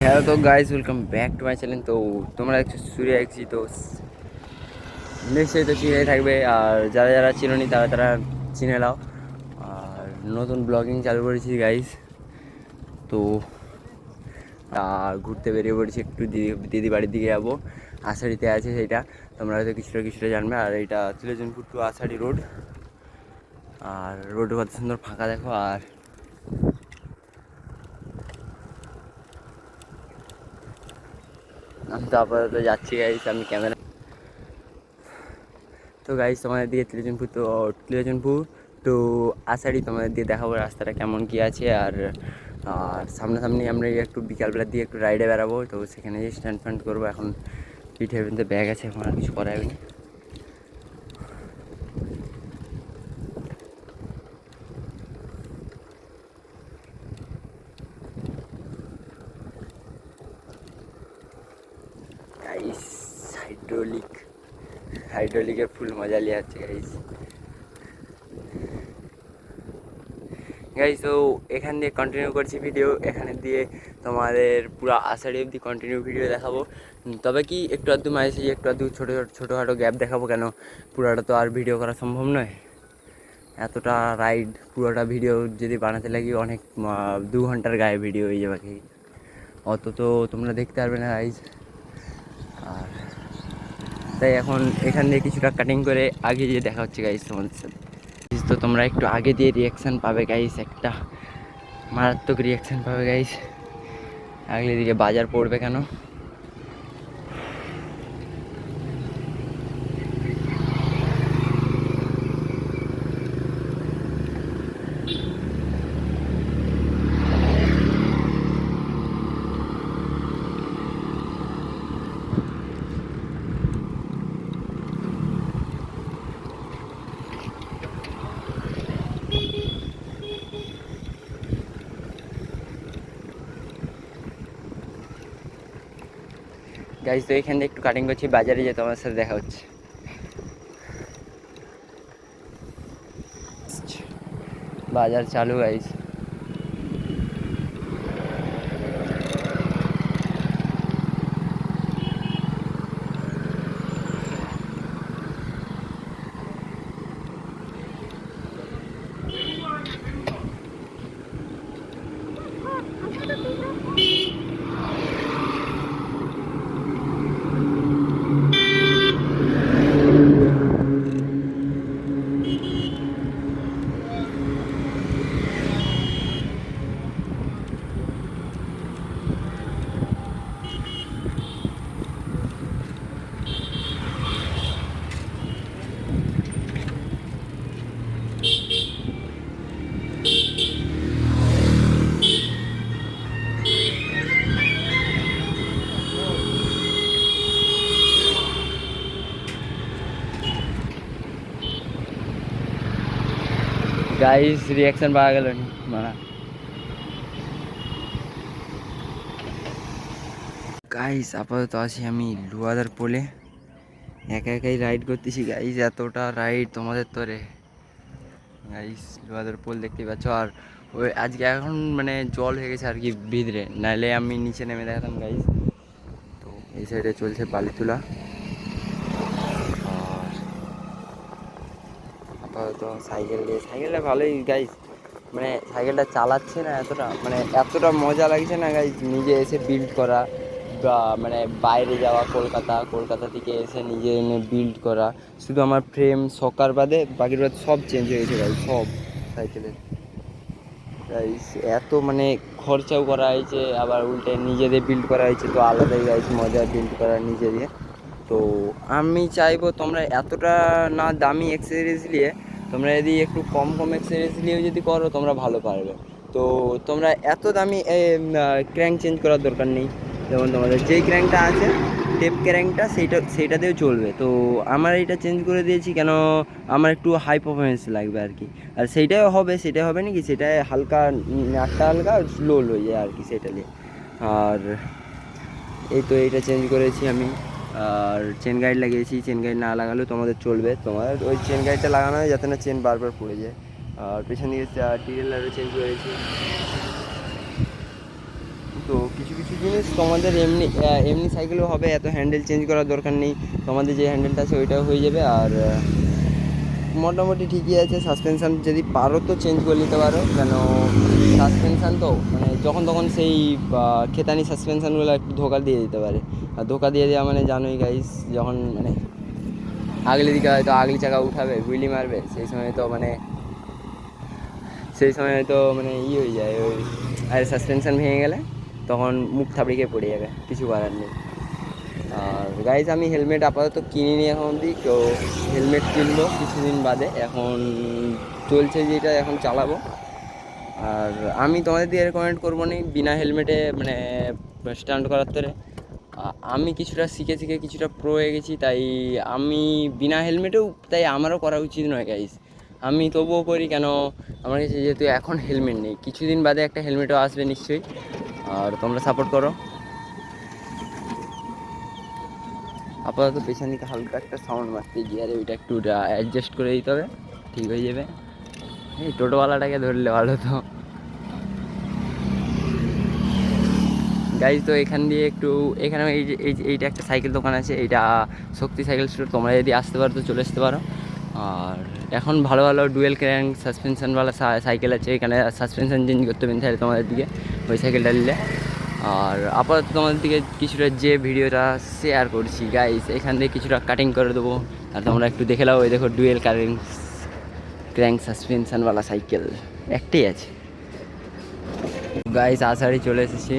Hello তো guys, welcome back to my channel. তো তোমরা একটু সুরিয়া এক্সি তো নিশ্চয়ই তো চিনে থাকবে, আর যারা যারা চিনোনি তারা তারা চিনে নাও। আর নতুন ব্লগিং চালু করেছি গাইজ। তো তা ঘুরতে বেরিয়ে পড়েছি, একটু দিদি বাড়ির দিকে যাবো। আষাঢ়িতে আছে সেইটা, তোমরা হয়তো কিছুটা কিছুটা জানবে। আর এইটা তিলেজনপুর টু আষাঢ়ি রোড, আর রোডে কত সুন্দর ফাঁকা দেখো। আর আমি তো আপাতত যাচ্ছি গাইজ, আমি ক্যামেরা। তো গাইজ তোমাদের দিয়ে তিলেজনপুর টু আষাঢ়ি তোমাদের দিয়ে দেখাবো রাস্তাটা কেমন কী আছে। আর আর সামনাসামনি আমরা একটু বিকালবেলার দিয়ে একটু রাইডে বেরাবো। তো সেখানে স্ট্যান্ড ফ্যান্ড করবো। এখন পিঠে কিন্তু ব্যাগ আছে, এখন আর কিছু করা যাবে না। গাইস হাইড্রোলিকের ফুল মজা নিয়ে যাচ্ছে গাইস। গাইস তো এখান দিয়ে কন্টিনিউ করছি ভিডিও, এখানে দিয়ে তোমাদের পুরো আষাঢ়ি অবধি কন্টিনিউ ভিডিও দেখাবো। তবে কি একটু আধটু মাঝে একটু আধটু ছোটোখাটো গ্যাপ দেখাবো, কেন পুরোটা তো আর ভিডিও করা সম্ভব নয়। এতটা রাইড পুরোটা ভিডিও যদি বানাতে লাগি অনেক 2 ঘন্টার গায়ে ভিডিও হয়ে যাবে, অত তো তোমরা দেখতে পারবে না গাইজ। আর তাই এখন এখান দিয়ে কিছুটা কাটিং করে আগে দিয়ে দেখা হচ্ছে গাইজ তোমাদের সাথে। তো তোমরা একটু আগে দিয়ে রিয়াকশান পাবে গাইজ, একটা মারাত্মক রিয়াকশান পাবে গাইজ। আগলে দিকে বাজার পড়বে কেন। গাইজ তো এখান দিয়ে একটু কাটিং করছি, বাজারে যেয়ে তোমার সাথে দেখা হচ্ছে। বাজার চালু গাইজ। গাইস রিয়াকশন পাওয়া গেল নি মারা। গাইস আপাতত আছি আমি লুয়াদার পোলে, একা একাই রাইড করতেছি গাইস। এতটা রাইড তোমাদের তোরে গাইস। লুয়াদার পোল দেখতে পাচ্ছ। আর ওই আজকে এখন মানে জল হয়ে গেছে আর কি ভিতরে, নাহলে আমি নিচে নেমে দেখাতাম গাইস। তো এই সাইডে চলছে বালি তোলা। আর আপাতত সাইকেলটা ভালোই গাইস, মানে সাইকেলটা চালাচ্ছে না এতটা, মানে এতটা মজা লাগছে না গাইস নিজে এসে বিল্ড করা, বা মানে বাইরে যাওয়া কলকাতা থেকে এসে নিজে এনে বিল্ড করা। শুধু আমার ফ্রেম সকার বাদে বাকির বাদ সব চেঞ্জ হয়ে গেছে গাইস, সব সাইকেলের গাইস। এত মানে খরচাও করা হয়েছে, আবার উল্টে নিজেদের বিল্ড করা হয়েছে, তো আলাদাই গাইস মজা বিল্ড করা নিজে দিয়ে। তো আমি চাইবো তোমরা এতটা না দামি অ্যাক্সেসরিজ নিয়ে, তোমরা যদি একটু কম অ্যাক্সেসরিজ নিয়েও যদি করো তোমরা ভালো পারবে। তো তোমরা এত দামি ক্র্যাঙ্ক চেঞ্জ করার দরকার নেই। যেমন তোমাদের যেই ক্র্যাঙ্কটা আছে টেপ ক্র্যাঙ্কটা, সেইটাতেও চলবে। তো আমার এইটা চেঞ্জ করে দিয়েছি কেন, আমার একটু হাই পারফরমেন্স লাগবে আর কি। আর সেইটাই হবে নাকি, সেটাই হালকা নাটটা হালকা লো হয়ে যায় আর কি সেটা নিয়ে। আর এই তো এইটা চেঞ্জ করেছি আমি। আর চেন গাইড লাগিয়েছি, চেন গাইড না লাগালেও তোমাদের চলবে, তোমার ওই চেন গাইডটা লাগানো হয় যাতে না চেন বারবার পড়ে যায়। আর পেছন দিকে টিএলআরও চেঞ্জ করেছি। তো কিছু কিছু জিনিস তোমাদের এমনি এমনি সাইকেলও হবে, এত হ্যান্ডেল চেঞ্জ করার দরকার নেই, তোমাদের যে হ্যান্ডেলটা আছে ওইটাও হয়ে যাবে। আর মোটামুটি ঠিকই আছে। সাসপেনশান যদি পারো তো চেঞ্জ করে নিতে পারো, কেন সাসপেনশান তো মানে যখন তখন সেই খেতানি সাসপেনশানগুলো একটু ধোকা দিয়ে দিতে পারে। আর ধোকা দিয়ে দেওয়া মানে জানোই গাইস, যখন মানে আগলি দিকে হয়তো আগলি চাকা উঠাবে, হুইলি মারবে, সেই সময় হয়তো মানে হয়ে যায় ওই, আর সাসপেনশান ভেঙে গেলে তখন মুখ থাবড়ে খেয়ে পড়ে যাবে, কিছু করার নেই। আর গাইজ আমি হেলমেট আপাতত কিনিনি এখন অবধি, তো হেলমেট কিনবো কিছুদিন বাদে। এখন চলছে যেটা, এখন চালাবো। আর আমি তোমাদের দিয়ে রেকমেন্ড করবো না বিনা হেলমেটে মানে স্টান্ট করার তরে। আমি কিছুটা শিখে শিখে কিছুটা প্রো হয়ে গেছি, তাই আমি বিনা হেলমেটেও, তাই আমারও করা উচিত নয় গাইজ। আমি তবুও করি, কেন আমার কাছে যেহেতু এখন হেলমেট নেই, কিছুদিন বাদে একটা হেলমেটও আসবে নিশ্চয়ই। আর তোমরা সাপোর্ট করো। আপাতত পেছন দিকে হালকা একটা সাউন্ড মারতে গিয়ারে, ওইটা একটু অ্যাডজাস্ট করে দিতে হবে, ঠিক হয়ে যাবে। এই টোটোওয়ালাটাকে ধরলে ভালো তো গাইজ। তো এখান দিয়ে একটু, এখানে এইটা একটা সাইকেল দোকান আছে, এইটা শক্তি সাইকেল স্টোর। তোমরা যদি আসতে পারো তো চলে আসতে পারো। আর এখন ভালো ভালো ডুয়েল ক্র্যাঙ্ক সাসপেনশনওয়ালা সাইকেল আছে এখানে, সাসপেনশন চেঞ্জ করতে হবে তাহলে তোমাদের দিকে ওই সাইকেলটা নিলে। আর আপাতত তোমাদের দিকে কিছুটা যে ভিডিওটা শেয়ার করছি গাইস, এখান থেকে কিছুটা কাটিং করে দেবো। আর তোমরা একটু দেখে নাও, ওই দেখো ডুয়েল ক্র্যাঙ্ক সাসপেনশনওয়ালা সাইকেল একটাই আছে গাইস। আষাঢ়ে চলে এসেছি।